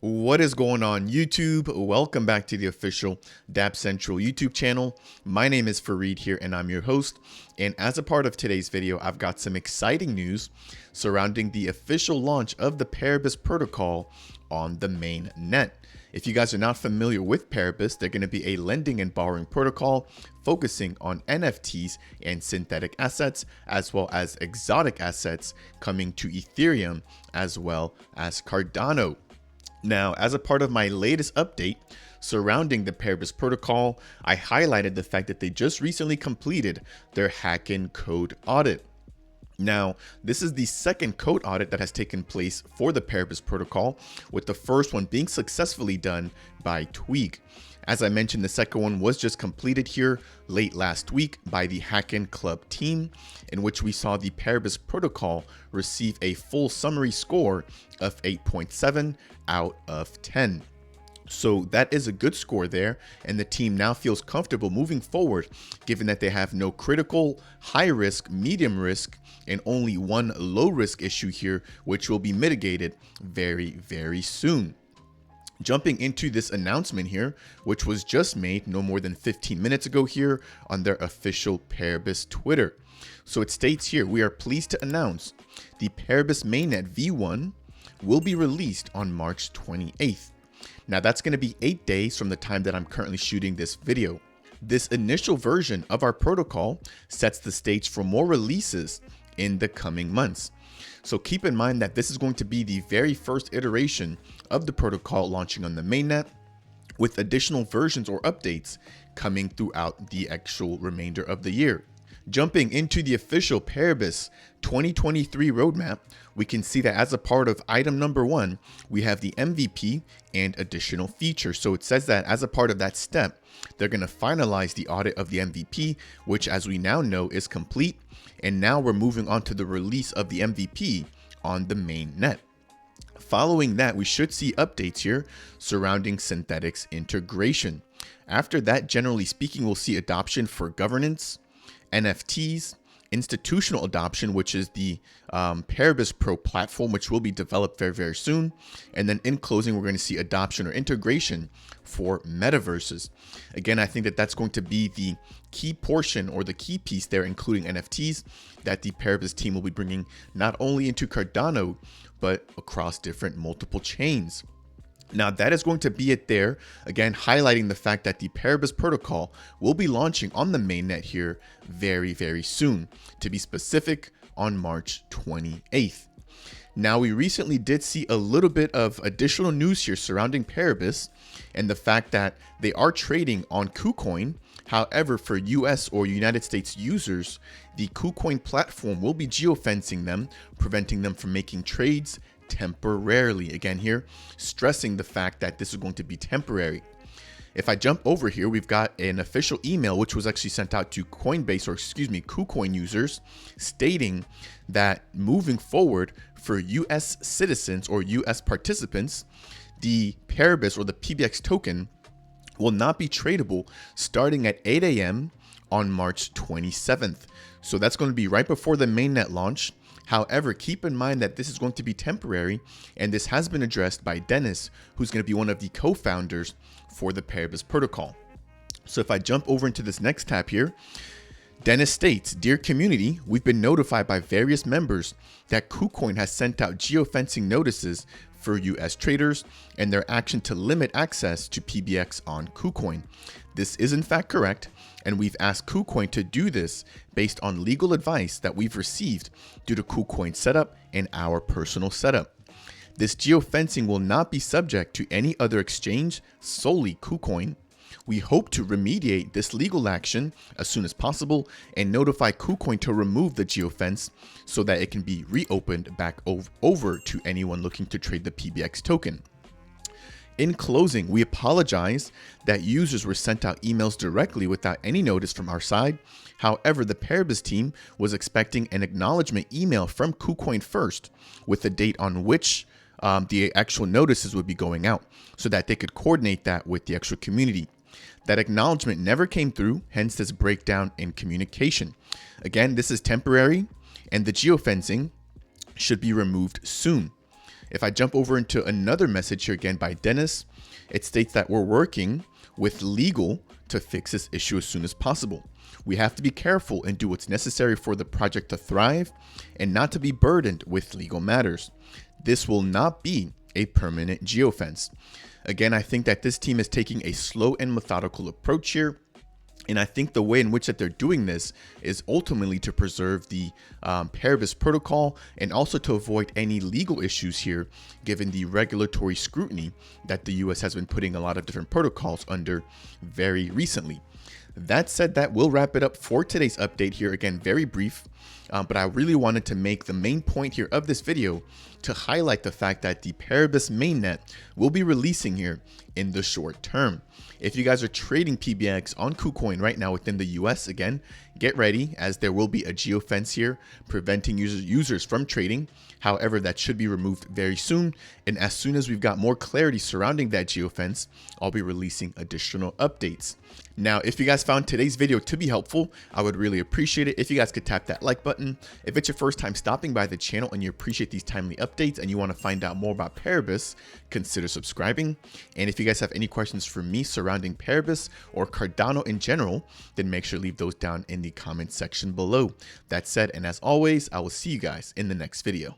What is going on YouTube? Welcome back to the official Dapp Central YouTube channel. My name is Fareed here and I'm your host. And as a part of today's video, I've got some exciting news surrounding the official launch of the Paribus protocol on the mainnet. If you guys are not familiar with Paribus, they're going to be a lending and borrowing protocol focusing on NFTs and synthetic assets, as well as exotic assets coming to Ethereum, as well as Cardano. Now, as a part of my latest update surrounding the Paribus protocol, I highlighted the fact that they just recently completed their hack-in code audit. Now, this is the second code audit that has taken place for the Paribus protocol, with the first one being successfully done by Tweak. As I mentioned, the second one was just completed here late last week by the Hack-In Club team, in which we saw the Paribus protocol receive a full summary score of 8.7 out of 10. So that is a good score there, and the team now feels comfortable moving forward, given that they have no critical, high risk, medium risk, and only one low risk issue here, which will be mitigated very, very soon. Jumping into this announcement here, which was just made no more than 15 minutes ago here on their official Paribus Twitter. So it states here, we are pleased to announce the Paribus mainnet V1 will be released on March 28th. Now that's going to be 8 days from the time that I'm currently shooting this video. This initial version of our protocol sets the stage for more releases in the coming months. So keep in mind that this is going to be the very first iteration of the protocol launching on the mainnet, with additional versions or updates coming throughout the actual remainder of the year. Jumping into the official Paribus 2023 roadmap, we can see that as a part of item number 1, we have the MVP and additional features. So it says that as a part of that step, they're going to finalize the audit of the MVP, which as we now know is complete. And now we're moving on to the release of the MVP on the mainnet. Following that, we should see updates here surrounding synthetics integration. After that, generally speaking, we'll see adoption for governance, NFTs, institutional adoption, which is the Paribus Pro platform, which will be developed very, very soon. And then in closing, we're going to see adoption or integration for metaverses. Again, I think that that's going to be the key portion or the key piece there, including NFTs, that the Paribus team will be bringing not only into Cardano, but across different multiple chains. Now that is going to be it there, again highlighting the fact that the Paribus protocol will be launching on the mainnet here very, very soon, to be specific on March 28th. Now we recently did see a little bit of additional news here surrounding Paribus and the fact that they are trading on Kucoin. However, for US or United States users, the Kucoin platform will be geofencing them, preventing them from making trades temporarily. Again here, stressing the fact that this is going to be temporary. If I jump over here, we've got an official email which was actually sent out to Kucoin users, stating that moving forward for US citizens or US participants, the Paribus or the PBX token will not be tradable starting at 8 a.m. on March 27th. So that's going to be right before the mainnet launch. However, keep in mind that this is going to be temporary, and this has been addressed by Dennis, who's going to be one of the co-founders for the Paribus protocol. So if I jump over into this next tab here, Dennis states, "Dear community, we've been notified by various members that Kucoin has sent out geofencing notices for US traders and their action to limit access to PBX on Kucoin. This is in fact correct, and we've asked Kucoin to do this based on legal advice that we've received due to Kucoin setup and our personal setup. This geofencing will not be subject to any other exchange, solely Kucoin. We hope to remediate this legal action as soon as possible and notify Kucoin to remove the geofence so that it can be reopened back over to anyone looking to trade the PBX token. In closing, we apologize that users were sent out emails directly without any notice from our side. However, the Paribus team was expecting an acknowledgement email from Kucoin first with the date on which the actual notices would be going out so that they could coordinate that with the actual community. That acknowledgement never came through, hence this breakdown in communication. Again, this is temporary, and the geofencing should be removed soon. If I jump over into another message here again by Dennis, it states that we're working with legal to fix this issue as soon as possible. We have to be careful and do what's necessary for the project to thrive and not to be burdened with legal matters. This will not be a permanent geofence. Again, I think that this team is taking a slow and methodical approach here. And I think the way in which that they're doing this is ultimately to preserve the Paribus protocol and also to avoid any legal issues here, given the regulatory scrutiny that the US has been putting a lot of different protocols under very recently. That said, that will wrap it up for today's update here. Again, very brief, but I really wanted to make the main point here of this video to highlight the fact that the Paribus mainnet will be releasing here in the short term. If you guys are trading PBX on Kucoin right now within the US, again, get ready, as there will be a geofence here preventing users from trading. However, that should be removed very soon. And as soon as we've got more clarity surrounding that geofence, I'll be releasing additional updates. Now, if you guys found today's video to be helpful, I would really appreciate it if you guys could tap that like button. If it's your first time stopping by the channel and you appreciate these timely updates and you want to find out more about Paribus, consider subscribing. And if you guys have any questions for me surrounding Paribus or Cardano in general, then make sure to leave those down in the comment section below. That said, and as always, I will see you guys in the next video.